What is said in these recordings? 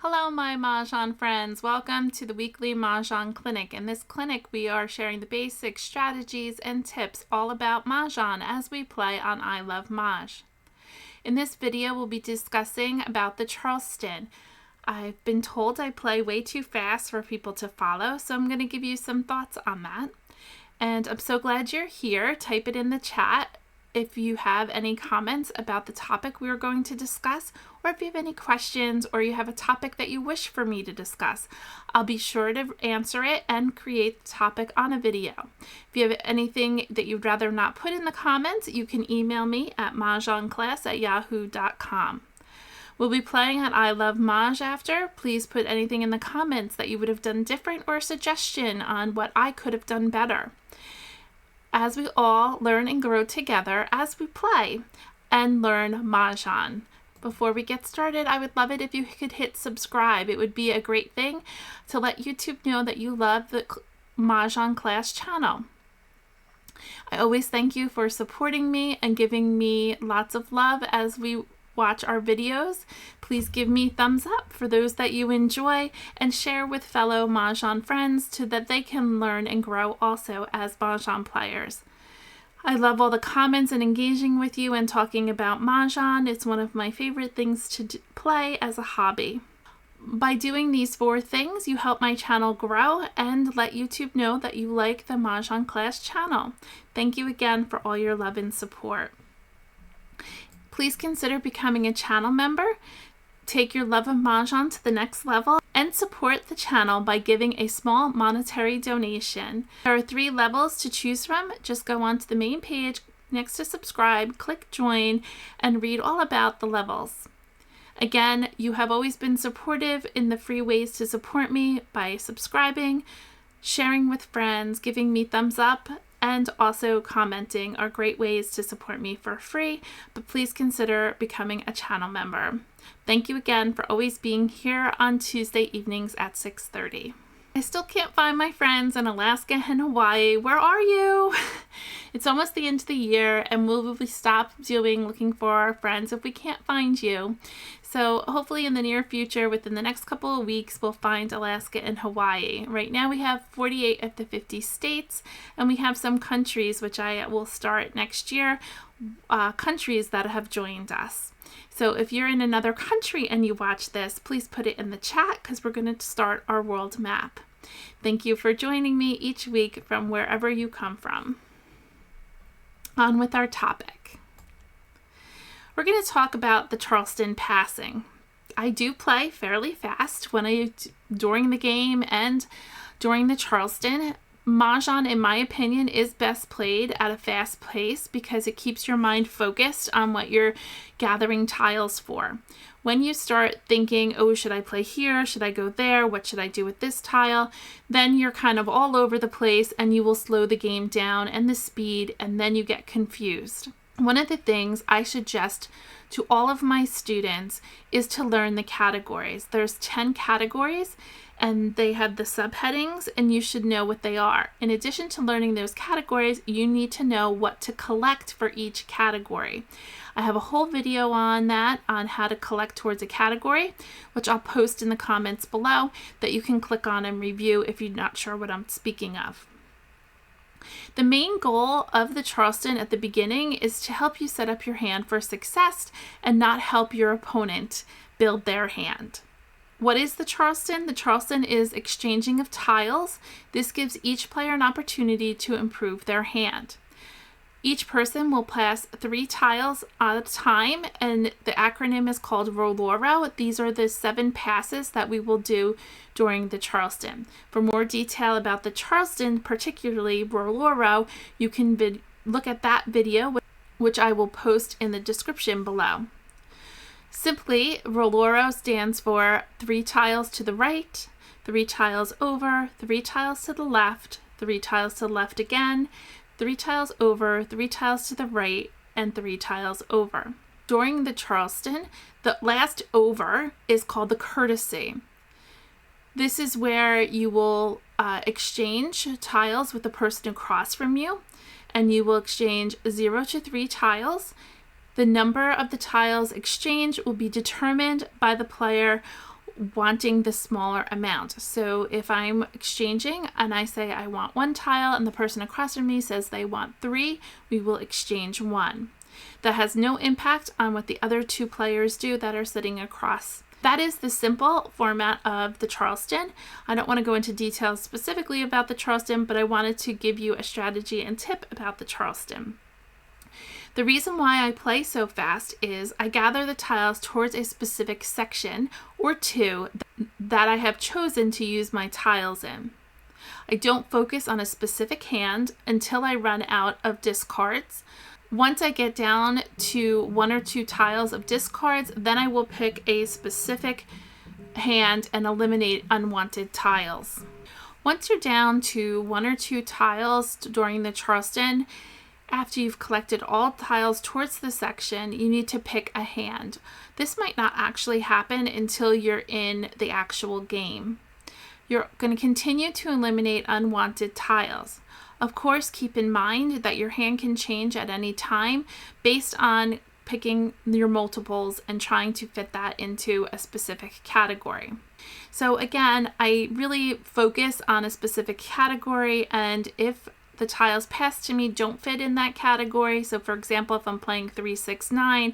Hello, my Mahjong friends. Welcome to the weekly Mahjong clinic. In this clinic, we are sharing the basic strategies and tips all about Mahjong as we play on ilovemahj. In this video, we'll be discussing about the Charleston. I've been told I play way too fast for people to follow, so I'm going to give you some thoughts on that. And I'm so glad you're here. Type it in the chat if you have any comments about the topic we are going to discuss, or if you have any questions or you have a topic that you wish for me to discuss. I'll be sure to answer it and create the topic on a video. If you have anything that you'd rather not put in the comments, you can email me at mahjongclass@yahoo.com. We'll be playing at ilovemahj after. Please put anything in the comments that you would have done different or a suggestion on what I could have done better, as we all learn and grow together as we play and learn Mahjong. Before we get started, I would love it if you could hit subscribe. It would be a great thing to let YouTube know that you love the Mahjong class channel. I always thank you for supporting me and giving me lots of love as we watch our videos. Please give me thumbs up for those that you enjoy and share with fellow Mahjong friends so that they can learn and grow also as Mahjong players. I love all the comments and engaging with you and talking about Mahjong. It's one of my favorite things to play as a hobby. By doing these 4 things, you help my channel grow and let YouTube know that you like the Mahjong class channel. Thank you again for all your love and support. Please consider becoming a channel member. Take your love of Mahjong to the next level and support the channel by giving a small monetary donation. There are 3 levels to choose from. Just go onto the main page next to subscribe, click join, and read all about the levels. Again, you have always been supportive in the free ways to support me by subscribing, sharing with friends, giving me thumbs up, and also commenting are great ways to support me for free, but please consider becoming a channel member. Thank you again for always being here on Tuesday evenings at 6:30. I still can't find my friends in Alaska and Hawaii. Where are you? It's almost the end of the year, and we'll stop looking for our friends if we can't find you. So hopefully in the near future, within the next couple of weeks, we'll find Alaska and Hawaii. Right now we have 48 of the 50 states, and we have some countries, which I will start next year, countries that have joined us. So if you're in another country and you watch this, please put it in the chat because we're going to start our world map. Thank you for joining me each week from wherever you come from. On with our topic. We're going to talk about the Charleston passing. I do play fairly fast during the game and during the Charleston. Mahjong, in my opinion, is best played at a fast pace because it keeps your mind focused on what you're gathering tiles for. When you start thinking, oh, should I play here? Should I go there? What should I do with this tile? Then you're kind of all over the place and you will slow the game down and the speed, and then you get confused. One of the things I suggest to all of my students is to learn the categories. There's 10 categories and they have the subheadings, and you should know what they are. In addition to learning those categories, you need to know what to collect for each category. I have a whole video on that, on how to collect towards a category, which I'll post in the comments below that you can click on and review if you're not sure what I'm speaking of. The main goal of the Charleston at the beginning is to help you set up your hand for success and not help your opponent build their hand. What is the Charleston? The Charleston is exchanging of tiles. This gives each player an opportunity to improve their hand. Each person will pass 3 tiles at a time, and the acronym is called ROLLOR. These are the 7 passes that we will do during the Charleston. For more detail about the Charleston, particularly ROLLOR, you can look at that video, which I will post in the description below. Simply, ROLLOR stands for 3 tiles to the right, 3 tiles over, 3 tiles to the left, 3 tiles to the left again, 3 tiles over, 3 tiles to the right, and 3 tiles over. During the Charleston, the last over is called the courtesy. This is where you will exchange tiles with the person across from you, and you will exchange 0 to 3 tiles. The number of the tiles exchanged will be determined by the player wanting the smaller amount. So if I'm exchanging and I say I want 1 tile and the person across from me says they want 3, we will exchange 1. That has no impact on what the other 2 players do that are sitting across. That is the simple format of the Charleston. I don't want to go into details specifically about the Charleston, but I wanted to give you a strategy and tip about the Charleston. The reason why I play so fast is I gather the tiles towards a specific section or 2 that I have chosen to use my tiles in. I don't focus on a specific hand until I run out of discards. Once I get down to 1 or 2 tiles of discards, then I will pick a specific hand and eliminate unwanted tiles. Once you're down to 1 or 2 tiles during the Charleston, after you've collected all tiles towards the section, you need to pick a hand. This might not actually happen until you're in the actual game. You're going to continue to eliminate unwanted tiles. Of course, keep in mind that your hand can change at any time based on picking your multiples and trying to fit that into a specific category. So again, I really focus on a specific category, and if the tiles passed to me don't fit in that category, so for example, if I'm playing 3, 6, 9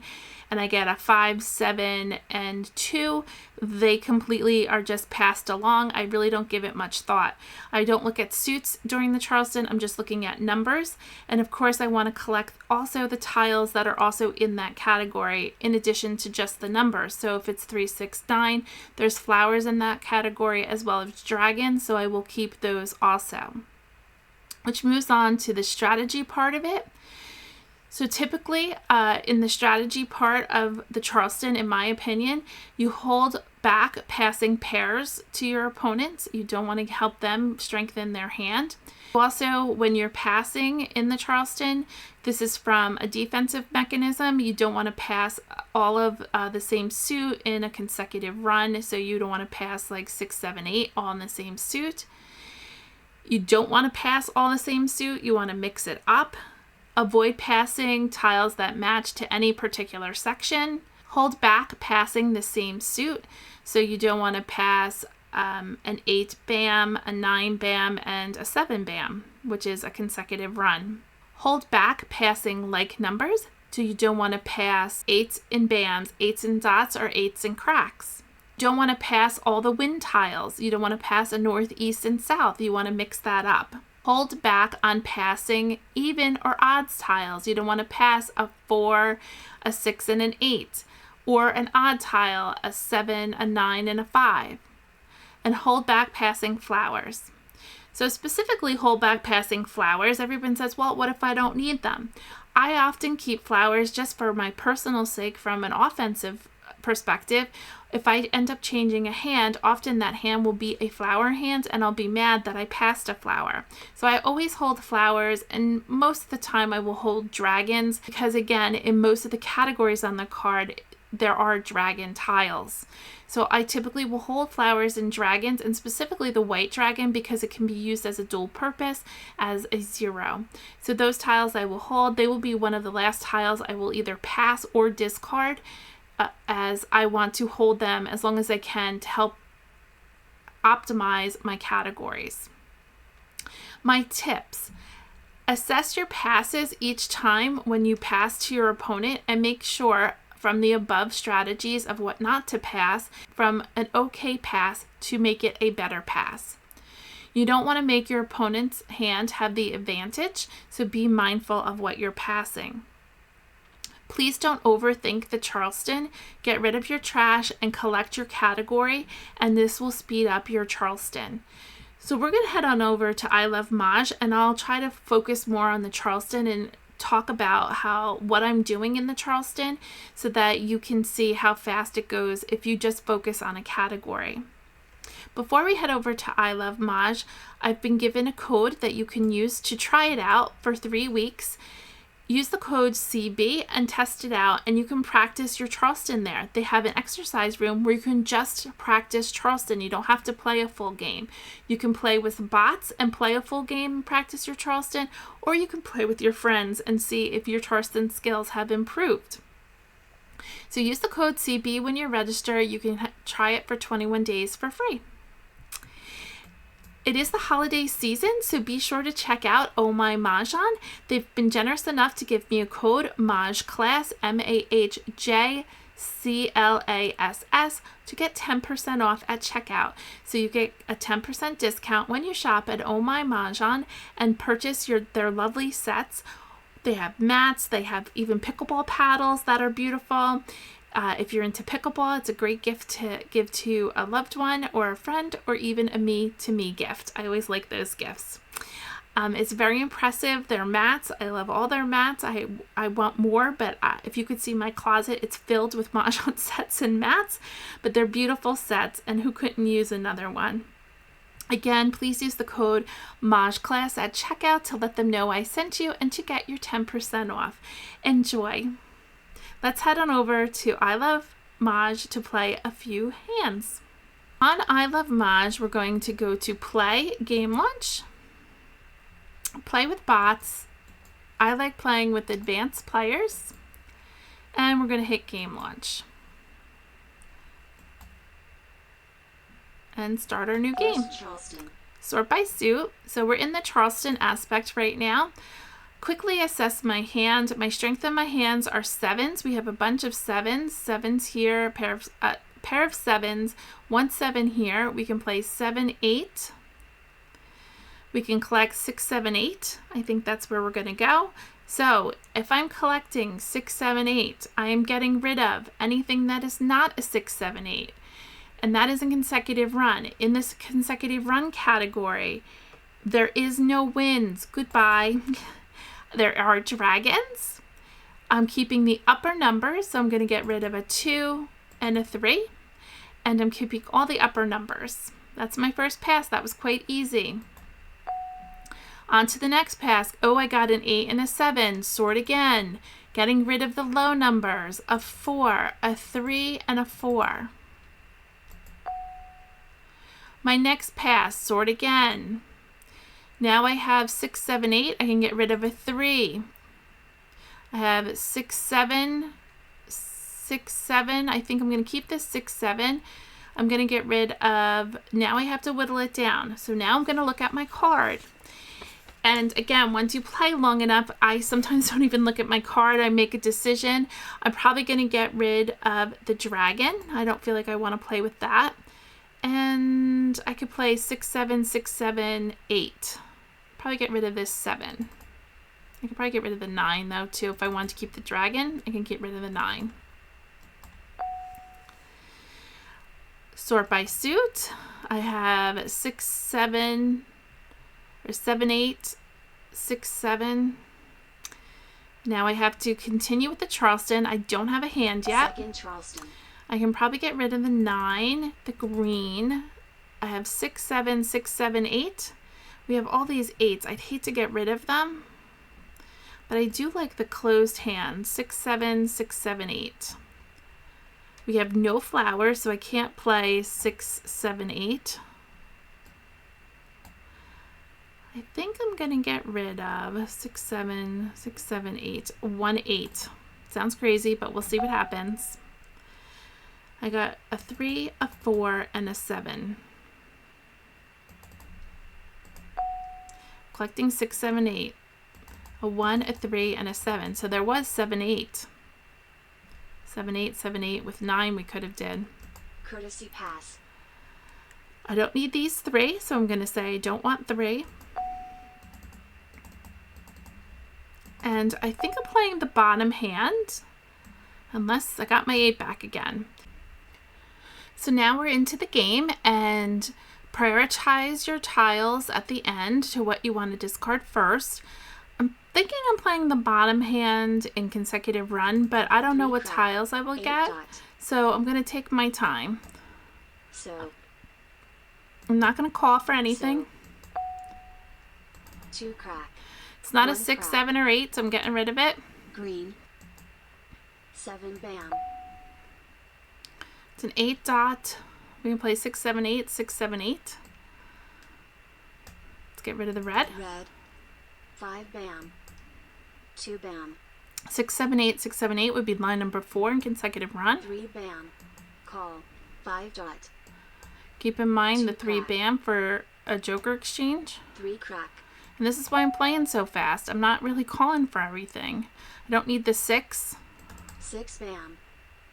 and I get a 5, 7, and 2, they completely are just passed along. I really don't give it much thought. I don't look at suits during the Charleston. I'm just looking at numbers. And of course, I want to collect also the tiles that are also in that category in addition to just the numbers. So if it's 3, 6, 9, there's flowers in that category as well as dragons, so I will keep those also. Which moves on to the strategy part of it. So typically in the strategy part of the Charleston, in my opinion, you hold back passing pairs to your opponents. You don't want to help them strengthen their hand. Also, when you're passing in the Charleston, this is from a defensive mechanism. You don't want to pass all of the same suit in a consecutive run. So you don't want to pass like 6, 7, 8 all in the same suit. You don't want to pass all the same suit. You want to mix it up. Avoid passing tiles that match to any particular section. Hold back passing the same suit. So you don't want to pass an 8 bam, a 9 bam, and a 7 bam, which is a consecutive run. Hold back passing like numbers. So you don't want to pass 8s in bams, 8s in dots, or 8s in cracks. You don't want to pass all the wind tiles. You don't want to pass a north, east, and south. You want to mix that up. Hold back on passing even or odds tiles. You don't want to pass a 4, a 6, and an 8, or an odd tile, a 7, a 9, and a 5. And hold back passing flowers. So specifically hold back passing flowers, everyone says, well, what if I don't need them? I often keep flowers just for my personal sake from an offensive perspective. If I end up changing a hand, often that hand will be a flower hand and I'll be mad that I passed a flower. So I always hold flowers, and most of the time I will hold dragons because again, in most of the categories on the card, there are dragon tiles. So I typically will hold flowers and dragons, and specifically the white dragon because it can be used as a dual purpose as a 0. So those tiles I will hold. They will be one of the last tiles I will either pass or discard, as I want to hold them as long as I can to help optimize my categories. My tips: assess your passes each time when you pass to your opponent and make sure from the above strategies of what not to pass, from an okay pass to make it a better pass. You don't want to make your opponent's hand have the advantage, so be mindful of what you're passing. Please don't overthink the Charleston. Get rid of your trash and collect your category, and this will speed up your Charleston. So we're going to head on over to ilovemahj, and I'll try to focus more on the Charleston and talk about what I'm doing in the Charleston so that you can see how fast it goes if you just focus on a category. Before we head over to ilovemahj, I've been given a code that you can use to try it out for 3 weeks. Use the code CB and test it out, and you can practice your Charleston there. They have an exercise room where you can just practice Charleston. You don't have to play a full game. You can play with bots and play a full game and practice your Charleston, or you can play with your friends and see if your Charleston skills have improved. So use the code CB when you register. You can try it for 21 days for free. It is the holiday season, so be sure to check out Mahjong. They've been generous enough to give me a code MAH Class, MAH J CLASS, to get 10% off at checkout. So you get a 10% discount when you shop at Mahjong and purchase their lovely sets. They have mats, they have even pickleball paddles that are beautiful. If you're into pickleball, it's a great gift to give to a loved one or a friend, or even a me-to-me gift. I always like those gifts. It's very impressive. Their mats, I love all their mats. I want more, but if you could see my closet, it's filled with Mahjong sets and mats, but they're beautiful sets, and who couldn't use another one? Again, please use the code MAH Class at checkout to let them know I sent you and to get your 10% off. Enjoy. Let's head on over to ilovemahj to play a few hands. On ilovemahj, we're going to go to play game launch, play with bots. I like playing with advanced players, and we're going to hit game launch and start our new game. Sort by suit. So we're in the Charleston aspect right now. Quickly assess my hand. My strength in my hands are sevens. We have a bunch of sevens here, a pair of sevens, 1 7 here. We can play 7 8. We can collect 6 7 8. I think that's where we're going to go. So if I'm collecting 6 7 8, I am getting rid of anything that is not a 6 7 8, and that is a consecutive run. In this consecutive run category, there is no wins. Goodbye. There are dragons. I'm keeping the upper numbers, so I'm going to get rid of a 2 and a 3, and I'm keeping all the upper numbers. That's my first pass. That was quite easy. On to the next pass. Oh, I got an 8 and a 7. Sort again. Getting rid of the low numbers. A 4, a 3, and a 4. My next pass. Sort again. Now I have 6 7 8. I can get rid of a 3. I have 6 7, 6 7. I think I'm going to keep this 6 7. I'm going to get rid of, now I have to whittle it down. So now I'm going to look at my card. And again, once you play long enough, I sometimes don't even look at my card. I make a decision. I'm probably going to get rid of the dragon. I don't feel like I want to play with that. And I could play 6 7, 6 7, 8. Probably get rid of this 7. I could probably get rid of the 9 though too. If I want to keep the dragon, I can get rid of the 9. Sort by suit. I have 6 7 or 7 8, 6 7. Now I have to continue with the Charleston. I don't have a hand yet. Second Charleston. I can probably get rid of the 9, the green. I have 6 7, 6 7 8. We have all these 8s. I'd hate to get rid of them, but I do like the closed hand. 6 7, 6 7 8. We have no flowers, so I can't play 6 7 8. I think I'm gonna get rid of 6 7, 6 7 8, 1 8. Sounds crazy, but we'll see what happens. I got a 3, a 4, and a 7. Collecting 6 7 8. A 1, a 3, and a 7. So there was 7 8. 7 8, 7 8 with 9 we could have did. Courtesy pass. I don't need these 3, so I'm going to say I don't want 3. And I think I'm playing the bottom hand, unless I got my 8 back again. So now we're into the game, and prioritize your tiles at the end to what you want to discard first. I'm thinking I'm playing the bottom hand in consecutive run, but I don't know what tiles I will get, so I'm going to take my time. So I'm not going to call for anything. 2 crack. It's not a 1 6 crack. 7 or 8, so I'm getting rid of it. Green. 7 bam. It's an 8 dot. We can play 6 7 8, 6 7 8. Let's get rid of the red. Red. 5 bam. 2 bam. 6, 7, 8, 6, 7, 8 would be line number 4 in consecutive run. 3 bam. Call. 5 dot. Keep in mind the 2 3 crack. bam for a joker exchange. 3 crack. And this is why I'm playing so fast. I'm not really calling for everything. I don't need the 6. 6 bam.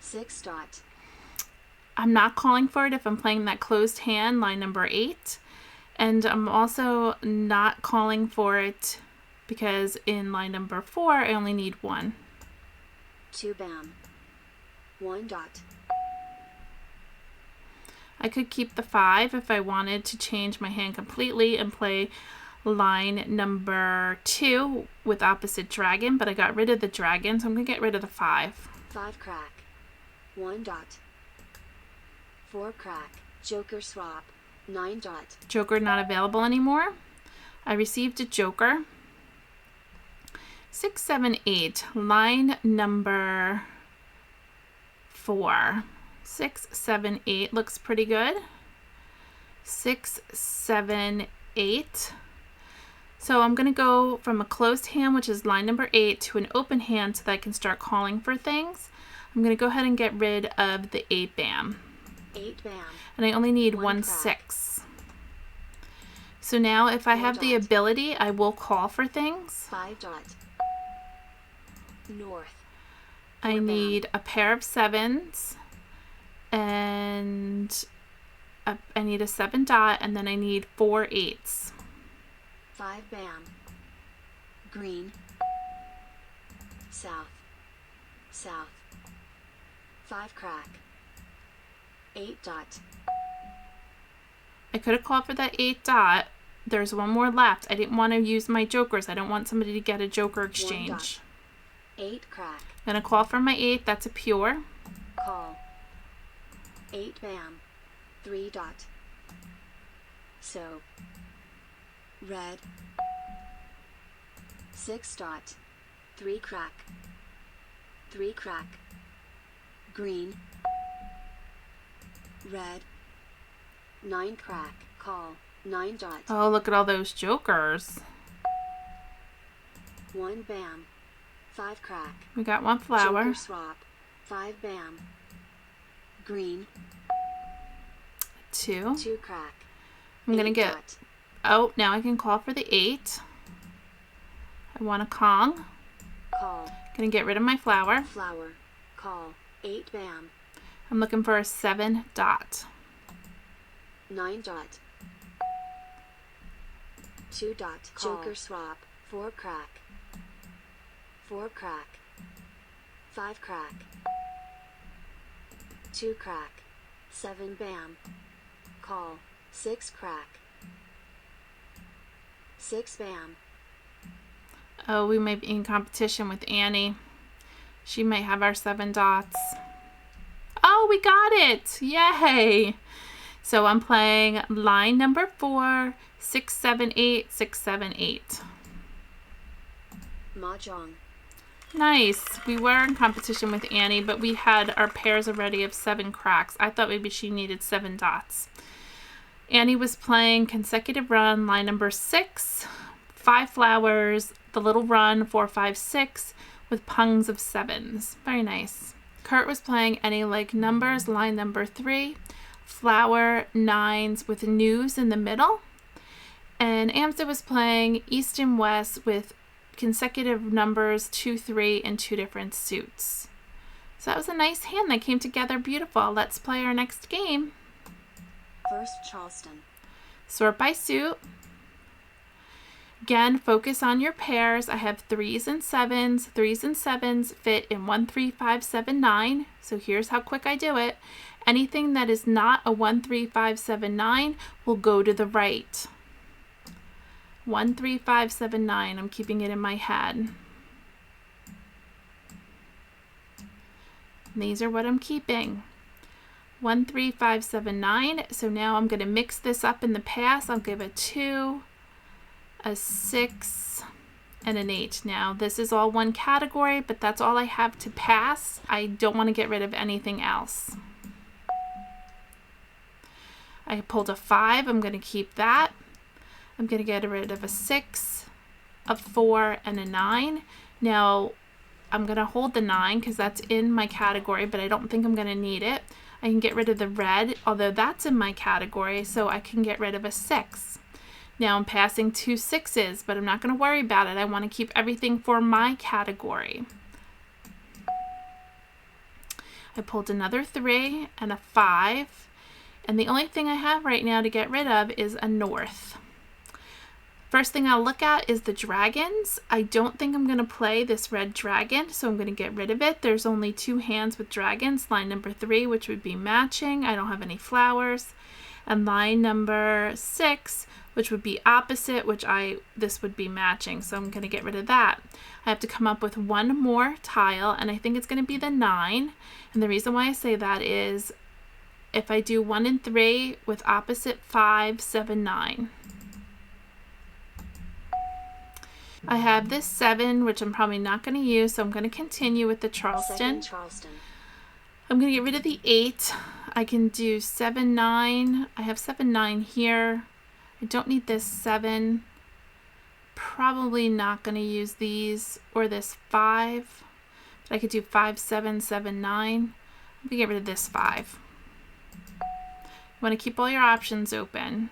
6 dot. I'm not calling for it if I'm playing that closed hand, line number 8. And I'm also not calling for it because in line number 4, I only need 1. 2 bam. 1 dot. I could keep the 5 if I wanted to change my hand completely and play line number 2 with opposite dragon, but I got rid of the dragon, so I'm going to get rid of the 5. 5 crack. 1 dot. 4 crack. Joker swap. 9 dot. Joker not available anymore. I received a joker. 6, 7, 8. Line number 4. 6, 7, 8 looks pretty good. 6, 7, 8. So I'm going to go from a closed hand, which is line number 8, to an open hand so that I can start calling for things. I'm going to go ahead and get rid of the 8 bam. 8 bam. And I only need 1 1 crack. 6. So now if I 4 have the dot. ability, I will call for things. 5 dot. North. I 4 bam. need a pair of 7s, and I need a 7 dot, and then I need 4 8s. 5 bam. Green. South. South. 5 crack. 8 dot. I could have called for that 8 dot. There's one more left. I didn't want to use my jokers. I don't want somebody to get a joker exchange. 8 crack. I'm going to call for my 8. That's a pure. Call. 8 bam. 3 dot. So. Red. 6 dot. 3 crack. 3 crack. Green. Red. 9 crack. Call. 9 dot. Oh, look at all those jokers. 1 bam. 5 crack. We got 1 flower. Joker swap. 5 bam. Green. 2. 2 crack. I'm going to 8 get... dot. Oh, now I can call for the 8. I want a Kong. Call. Going to get rid of my flower. Flower. Call. 8 bam. I'm looking for a 7 dot. 9 dot. 2 dot. Call. Joker swap. 4 crack. 4 crack. 5 crack. 2 crack. 7 bam. Call. 6 crack. 6 bam. Oh, we may be in competition with Annie. She may have our 7 dots. Oh, we got it! Yay! So I'm playing line number 4, 6, 7, 8, 6, 7, 8. Mahjong. Nice. We were in competition with Annie, but we had our pairs already of 7 cracks. I thought maybe she needed 7 dots. Annie was playing consecutive run, line number 6, 5 flowers, the little run, 4, 5, 6, with pungs of 7s. Very nice. Kurt was playing any like numbers, line number 3, flower, 9s with news in the middle. And Amsa was playing east and west with consecutive numbers 2, 3, and 2 different suits. So that was a nice hand that came together beautiful. Let's play our next game. First Charleston. Sort by suit. Again, focus on your pairs. I have 3s and 7s. 3s and 7s fit in 1, 3, 5, 7, 9. So here's how quick I do it. Anything that is not a 1, 3, 5, 7, 9 will go to the right. 1, 3, 5, 7, 9. I'm keeping it in my head. And these are what I'm keeping. 1, 3, 5, 7, 9. So now I'm going to mix this up in the pass. I'll give a 2, a 6, and an 8. Now this is all one category, but that's all I have to pass. I don't want to get rid of anything else. I pulled a 5. I'm going to keep that. I'm going to get rid of a 6, a 4, and a 9. Now I'm going to hold the 9 because that's in my category, but I don't think I'm going to need it. I can get rid of the red, although that's in my category, so I can get rid of a 6. Now I'm passing 2 6s, but I'm not going to worry about it. I want to keep everything for my category. I pulled another 3 and a 5, and the only thing I have right now to get rid of is a north. First thing I'll look at is the dragons. I don't think I'm going to play this red dragon, so I'm going to get rid of it. There's only 2 hands with dragons. Line number 3, which would be matching. I don't have any flowers. And line number 6, which would be opposite, which this would be matching, so I'm going to get rid of that. I have to come up with one more tile, and I think it's going to be the 9. And the reason why I say that is if I do 1 and 3 with opposite 5, 7, 9. I have this 7, which I'm probably not going to use, so I'm going to continue with the Charleston. I'm going to get rid of the 8. I can do 7, 9. I have 7, 9 here. I don't need this 7. Probably not going to use these or this 5. But I could do 5, 7, 7, 9. I'm going to get rid of this 5. You want to keep all your options open.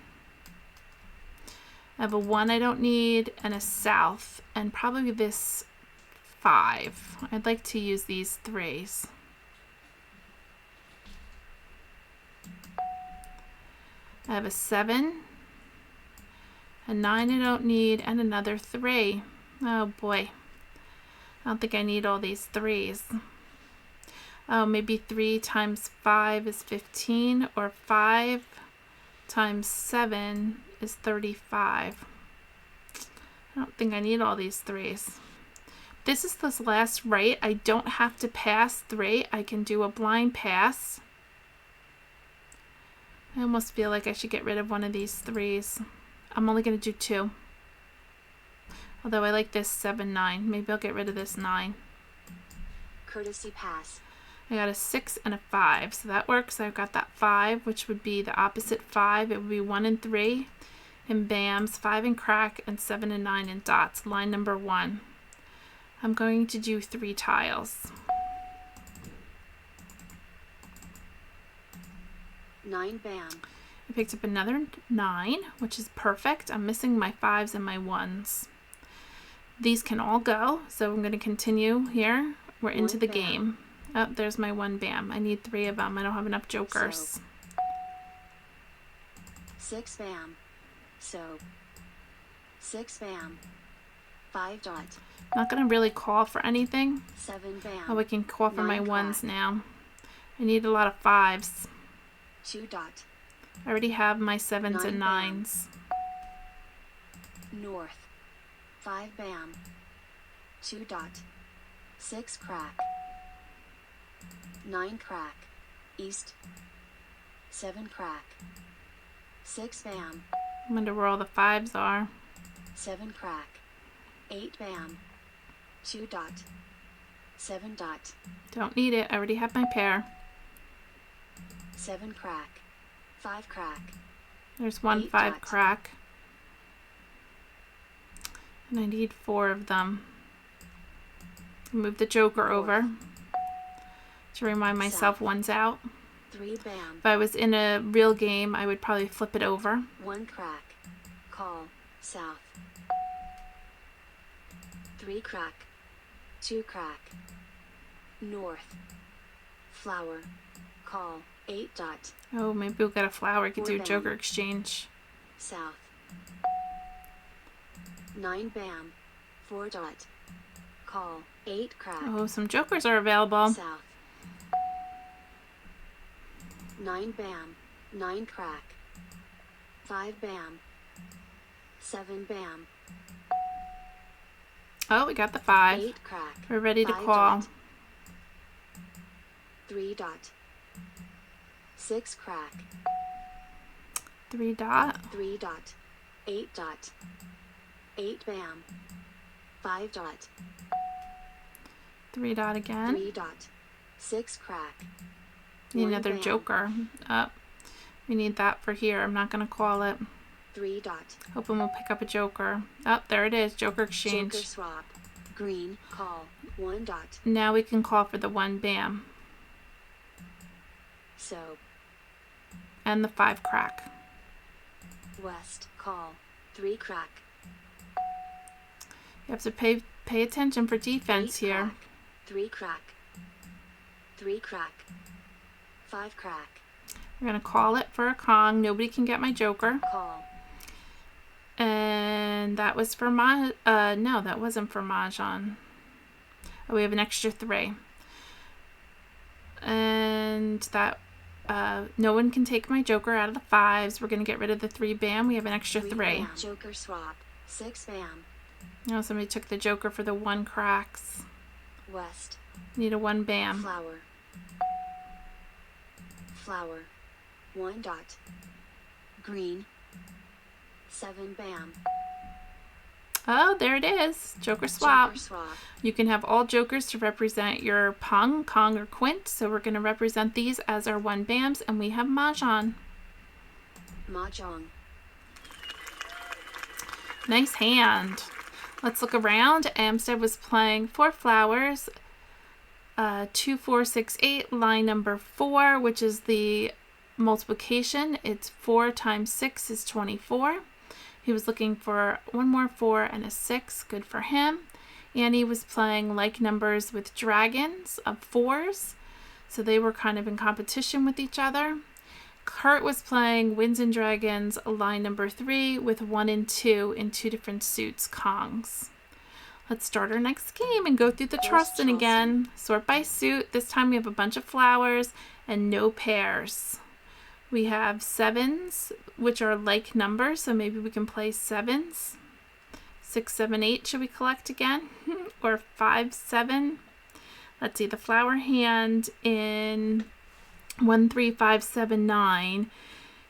I have a 1 I don't need and a south and probably this 5. I'd like to use these 3s. I have a 7, a 9 I don't need, and another 3. Oh boy. I don't think I need all these 3s. Oh, maybe 3 times 5 is 15, or 5 times 7 is 35. I don't think I need all these 3s. This is this last right. I don't have to pass 3. I can do a blind pass. I almost feel like I should get rid of one of these 3s. I'm only going to do 2. Although I like this 7, 9. Maybe I'll get rid of this 9. Courtesy pass. I got a 6 and a 5, so that works. I've got that 5, which would be the opposite 5. It would be 1 and 3 in bams, 5 in crack, and 7 and 9 in dots. Line number 1. I'm going to do 3 tiles. 9 bam. I picked up another 9, which is perfect. I'm missing my 5s and my 1s. These can all go, so I'm going to continue here. We're into the game. Oh, there's my 1 bam. I need 3 of them. I don't have enough jokers. So, 6 bam. So 6 bam. 5 dot. I'm not going to really call for anything. 7 bam. Oh, I can call for my 9 1s crack. now. I need a lot of 5s. 2 dot. I already have my 7s 9 and bam. 9s. North. 5 bam. 2 dot. 6 crack. 9 crack. East. 7 crack. 6 bam. I wonder where all the 5s are. 7 crack. 8 bam. 2 dot. 7 dot. Don't need it. I already have my pair. 7 crack. 5 crack. There's 1 8 5 dot. crack. And I need 4 of them. Move the joker North. over to remind myself South. 1's out. 3 bam. If I was in a real game, I would probably flip it over. 1 crack. Call. South. 3 crack. 2 crack. North. Flower. Call. 8 dot. Oh, maybe we'll get a flower. We could 4 do a bam. joker exchange. South. 9 bam. 4 dot. Call. 8 crack. Oh, some jokers are available. South. 9 bam. 9 crack. 5 bam. 7 bam. Oh, we got the 5. 8 crack. We're ready to 5 call. dot. 3 dot. 6 crack. 3 dot. 3 dot. 8 dot. 8 bam. 5 dot. 3 dot again. 3 dot. 6 crack. Need 1 another bam. joker. Oh, we need that for here. I'm not going to call it. 3 dot. Hoping we'll pick up a joker. Oh, there it is. Joker exchange. Joker swap. Green. Call. 1 dot. Now we can call for the 1 bam So. and the 5 crack. West. Call. 3 crack. You have to pay attention for defense 8 here. crack. 3 crack. 3 crack. 5 crack. We're going to call it for a Kong. Nobody can get my joker. Call. And that was for no, that wasn't for Mahjong. Oh, we have an extra 3. And that, no one can take my joker out of the 5s. We're going to get rid of the 3 bam. We have an extra 3. Bam. Joker swap. 6 bam. Now somebody took the joker for the 1 cracks. West. Need a 1 bam. Flower. Flower. 1 dot. Green. 7 bam. Oh, there it is. Joker swap. Joker swap. You can have all jokers to represent your Pung, Kong, or Quint. So we're going to represent these as our 1 bams, and we have Mahjong. Mahjong. Nice hand. Let's look around. Amstead was playing 4 flowers, 2, 4, 6, 8, line number 4, which is the multiplication. It's 4 times 6 is 24. He was looking for 1 more 4 and a 6. Good for him. Annie was playing like numbers with dragons of 4s. So they were kind of in competition with each other. Kurt was playing Winds and Dragons, line number 3, with 1 and 2 in 2 different suits, Kongs. Let's start our next game and go through the Charleston again. Sort by suit. This time we have a bunch of flowers and no pairs. We have 7s, which are like numbers, so maybe we can play 7s. 6, 7, 8, should we collect again? Or 5, 7. Let's see, the flower hand in 1, 3, 5, 7, 9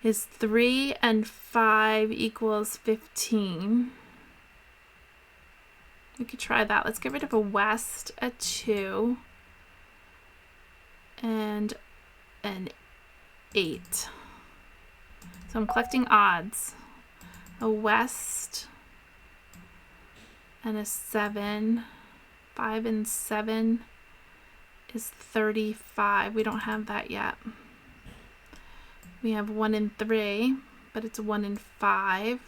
is 3 and 5 equals 15. We could try that. Let's get rid of a west, a 2, and an 8. So I'm collecting odds. A west and a 7. 5 and 7 is 35. We don't have that yet. We have 1 and 3, but it's 1 and 5.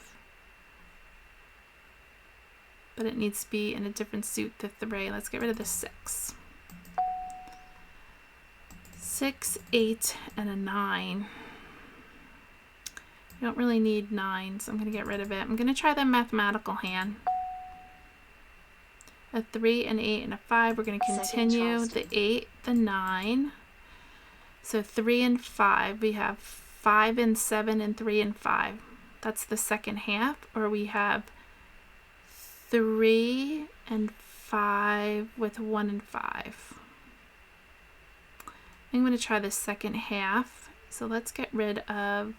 But it needs to be in a different suit to 3. Let's get rid of the 6. 6, 8, and a 9. We don't really need 9, so I'm going to get rid of it. I'm going to try the mathematical hand. A 3, an 8, and a 5. We're going to continue. The 8, the 9. So 3 and 5. We have 5 and 7 and 3 and 5. That's the second half. Or we have 3 and 5 with 1 and 5. I'm going to try the second half. So let's get rid of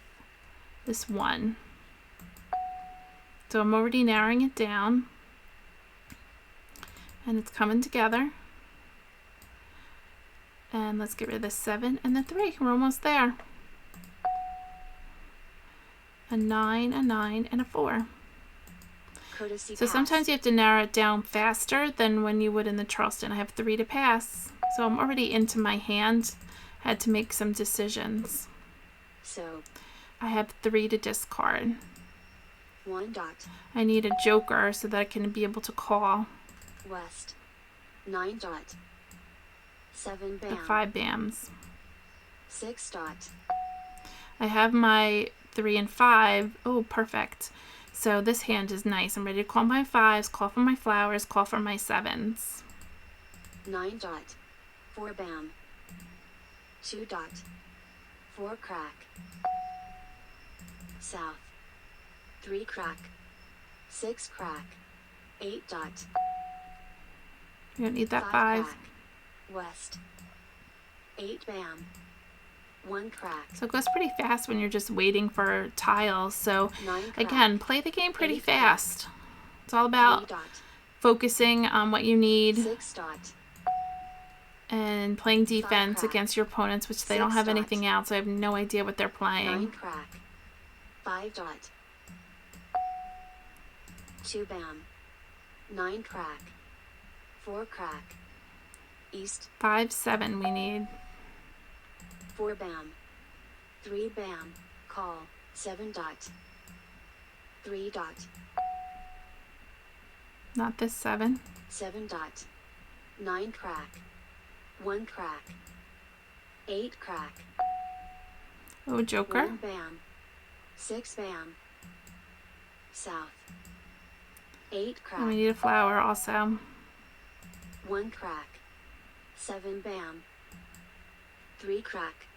this 1. So I'm already narrowing it down. And it's coming together. And let's get rid of the 7 and the 3. We're almost there. A 9, and a 4. So sometimes you have to narrow it down faster than when you would in the Charleston. I have 3 to pass. So I'm already into my hand. I had to make some decisions. So I have 3 to discard. 1 dot. I need a joker so that I can be able to call West. 9 dot. 7 bam. the 5 bams. 6 dot. I have my 3 and 5. Oh, perfect. So this hand is nice. I'm ready to call my 5s, call for my flowers, call for my 7s. 9 dot. 4 bam. 2 dot. 4 crack. South. 3 crack. 6 crack. 8 dot. You don't need that 5. Crack. West. 8 bam. 1 crack. So it goes pretty fast when you're just waiting for tiles. So 9 crack. again, play the game pretty 8 fast. It's all 3 about dot. focusing on what you need 6 dot. and playing defense crack. against your opponents, which they don't 6 have dot. anything else. So I have no idea what they're 9 playing. crack. 5 dot. 2 bam. 9 crack. 4 crack. east. 5, 7 we need. 4 bam. 3 bam. Call. 7 dot. 3 dot. Not this 7. 7 dot. 9 crack. 1 crack. 8 crack. Oh, joker. 1 bam. 6 bam. South. 8 And we crack. need a flower also. 1 crack. 7 bam. 3 crack.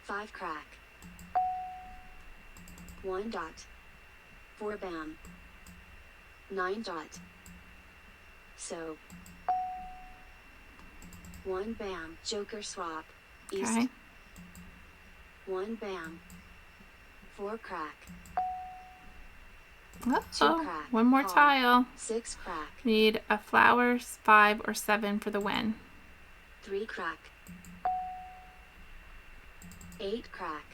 5 crack. 1 dot. 4 bam. 9 dot. So 1 bam. Joker swap. East. Okay. 1 bam. 4 crack. Uh-oh. crack. One more Call. tile. 6 crack. Need a flower, 5 or 7 for the win. 3 crack. 8 crack.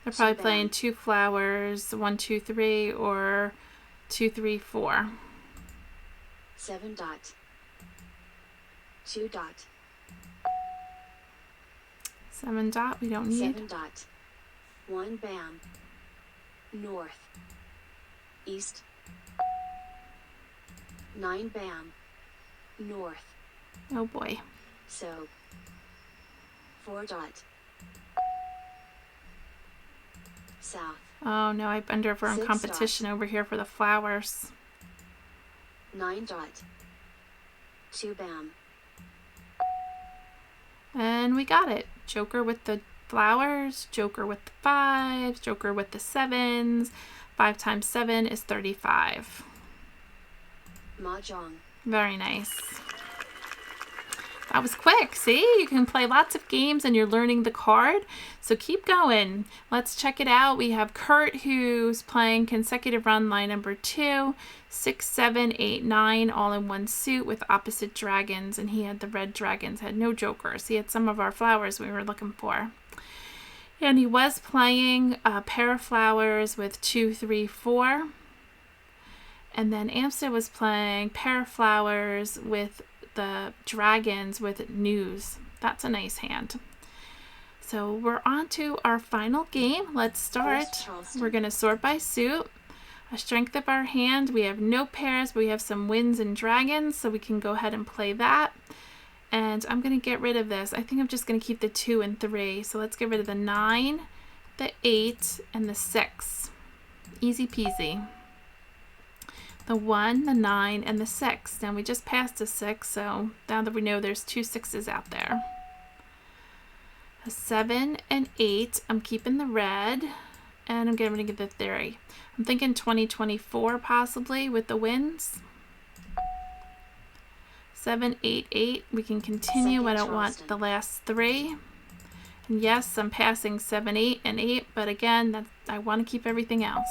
They're probably bam. playing 2 flowers, 1, 2, 3, or 2, 3, 4. 7 dot. 2 dot. 7 dot we don't need. 7 dot. 1 bam. North. East. 9 bam. North. Oh boy. So 4 dot. South. Oh no, I wonder if we're in 6 competition over here for the flowers. 9 dot. 2 bam. And we got it. Joker with the flowers, joker with the 5s, joker with the 7s. 5 times 7 is 35. Mah Jongg. Very nice. That was quick. See, you can play lots of games and you're learning the card. So keep going. Let's check it out. We have Kurt, who's playing consecutive run line number 2, 6, 7, 8, 9, all in one suit with opposite dragons. And he had the red dragons, had no jokers. He had some of our flowers we were looking for. And he was playing a pair of flowers with 2, 3, 4. And then Amsterdam was playing pair of flowers with the dragons with news. That's a nice hand. So we're on to our final game. Let's start. Charleston. We're going to sort by suit. A strength of our hand. We have no pairs, but we have some winds and dragons, so we can go ahead and play that. And I'm going to get rid of this. I think I'm just going to keep the 2 and 3. So let's get rid of the 9, the 8, and the 6. Easy peasy. The 1, the 9, and the 6. Now we just passed a 6, so now that we know there's 2 6s out there. A 7 and 8, I'm keeping the red, and I'm getting rid of the 3. I'm thinking 2024 possibly with the winds. 7, 8, 8, we can continue. I don't want the last 3. And yes, I'm passing 7, 8, and 8, but again, I want to keep everything else.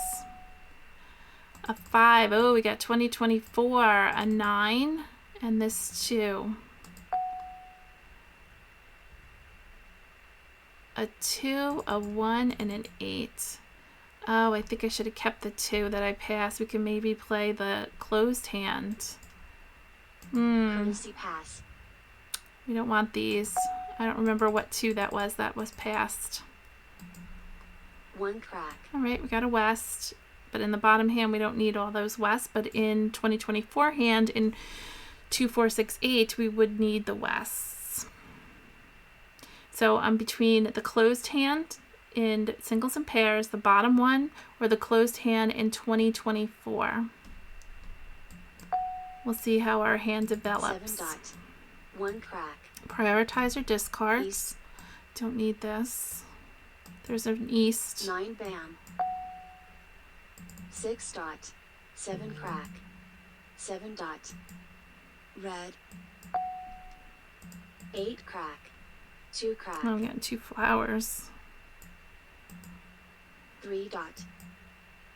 A 5. Oh, we got 2024. A 9. And this 2. A 2, a 1, and an 8. Oh, I think I should have kept the 2 that I passed. We can maybe play the closed hand. Courtesy pass. We don't want these. I don't remember what 2 that was passed. 1 crack. All right, we got a west. But in the bottom hand, we don't need all those wests. But in 2024 hand, in 2, 4, 6, 8, we would need the wests. So I'm between the closed hand in singles and pairs, the bottom one, or the closed hand in 2024. We'll see how our hand develops. 7 dot. 1 crack. Prioritize or discards. East. Don't need this. There's an east. 9 bam. 6 dot. 7 crack. 7 dot. Red. 8 crack. 2 crack. Oh, I'm getting 2 flowers. 3 dot.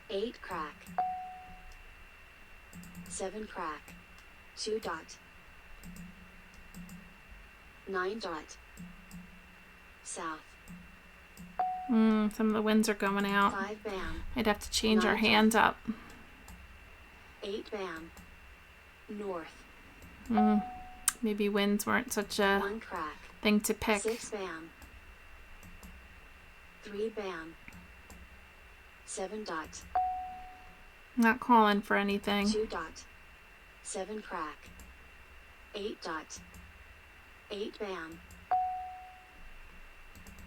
8 crack. 7 crack. 2 dot. 9 dot. South. Some of the winds are going out. 5 bam. I'd have to change our 9 hand up. 8 bam. North. Maybe winds weren't such a 1 crack. thing to pick. 6 bam. 3 bam. 7 dot. Not calling for anything. 2 dot. 7 crack. 8 dot. 8 bam.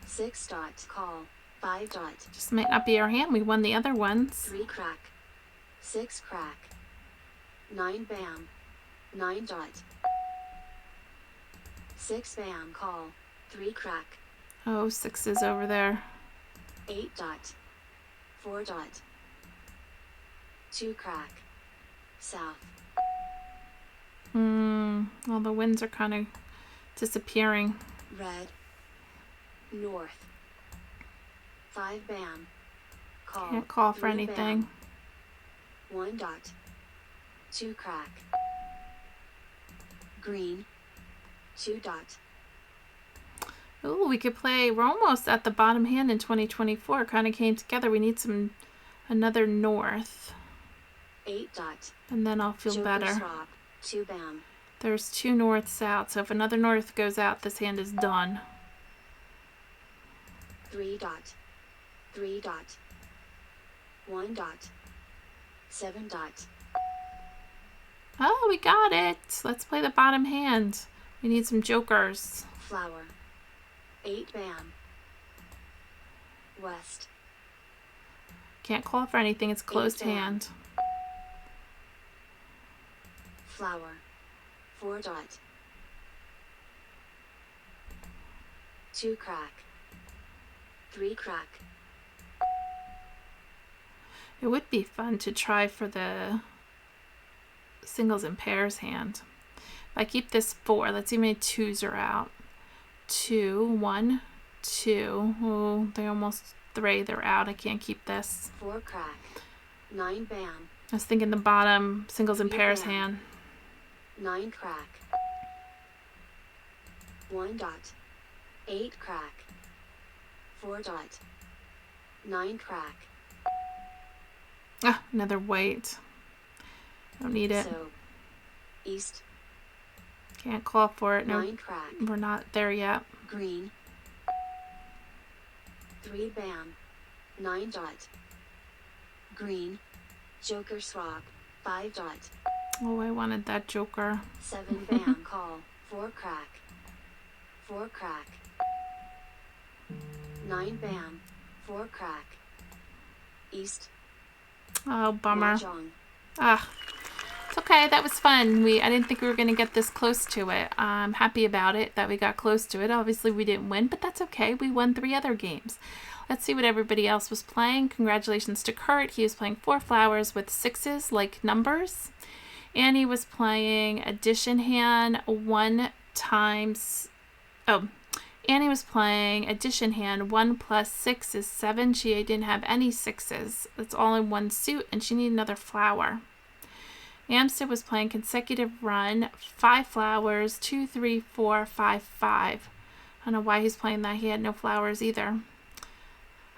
6 dot. Call. 5 dot. Just might not be our hand. We won the other ones. 3 crack. 6 crack. 9 bam. 9 dot. 6 bam. Call. 3 crack. Oh, 6s over there. 8 dot. 4 dot. 2 crack. South. Well, the winds are kind of disappearing. Red. North. 5 bam. Call. Can't call for 3 anything. bam. 1 dot. 2 crack. Green. 2 dot. Ooh, we could play. We're almost at the bottom hand in 2024. Kind of came together. We need another north. 8 dot. And then I'll feel Joker better. swap. 2 bam. There's 2 norths out, so if another north goes out, this hand is done. 3 dot. 3 dot. 1 dot. 7 dot. Oh, we got it. Let's play the bottom hand. We need some jokers. Flower. 8 bam. West. Can't call for anything. It's closed bam. hand. Flower. 4 dot. 2 crack. 3 crack. It would be fun to try for the singles and pairs hand. If I keep this 4, let's see how many 2s are out. 2, 1, 2. Oh, they're almost 3. They're out. I can't keep this. 4 crack. 9 bam. I was thinking the bottom singles and 3 pairs bam. hand. 9 crack. 1 dot. 8 crack. 4 dot. 9 crack. Ah, another white. Don't need it. So. East. Can't call for it. No, 9 crack. we're not there yet. Green. 3 bam. 9 dot. Green. Joker swap. 5 dot. Oh, I wanted that joker. 7 bam. Call. 4 crack. 4 crack. 9 bam. 4 crack. East. Oh, bummer. Mahjong. Ah, it's okay. That was fun. I didn't think we were going to get this close to it. I'm happy about it that we got close to it. Obviously, we didn't win, but that's okay. We won 3 other games. Let's see what everybody else was playing. Congratulations to Kurt. He was playing 4 flowers with 6s, like numbers. Annie was playing addition hand 1 times... Oh, Annie was playing addition hand 1 plus 6 is 7. She didn't have any 6s. That's all in 1 suit, and she needed another flower. Amstead was playing consecutive run 5 flowers 2, 3, 4, 5, 5. I don't know why he's playing that. He had no flowers either.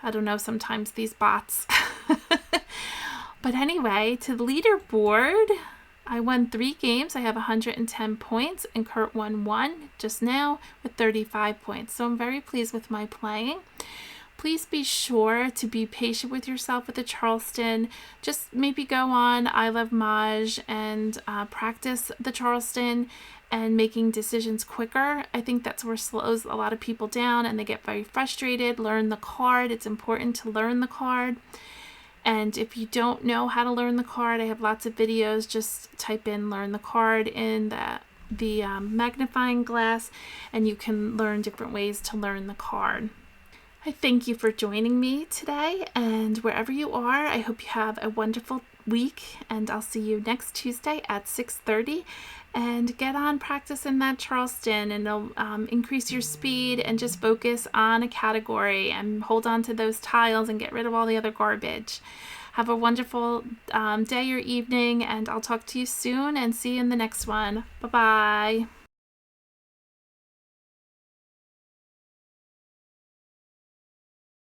I don't know, sometimes these bots. But anyway, to the leaderboard, I won 3 games. I have 110 points, and Kurt won 1 just now with 35 points. So I'm very pleased with my playing. Please be sure to be patient with yourself with the Charleston. Just maybe go on ilovemahj and practice the Charleston and making decisions quicker. I think that's where slows a lot of people down and they get very frustrated. Learn the card. It's important to learn the card. And if you don't know how to learn the card, I have lots of videos. Just type in learn the card in the magnifying glass and you can learn different ways to learn the card. I thank you for joining me today, and wherever you are, I hope you have a wonderful week, and I'll see you next Tuesday at 6:30, and get on practicing that Charleston, and it'll increase your speed, and just focus on a category, and hold on to those tiles, and get rid of all the other garbage. Have a wonderful day or evening, and I'll talk to you soon, and see you in the next one. Bye-bye.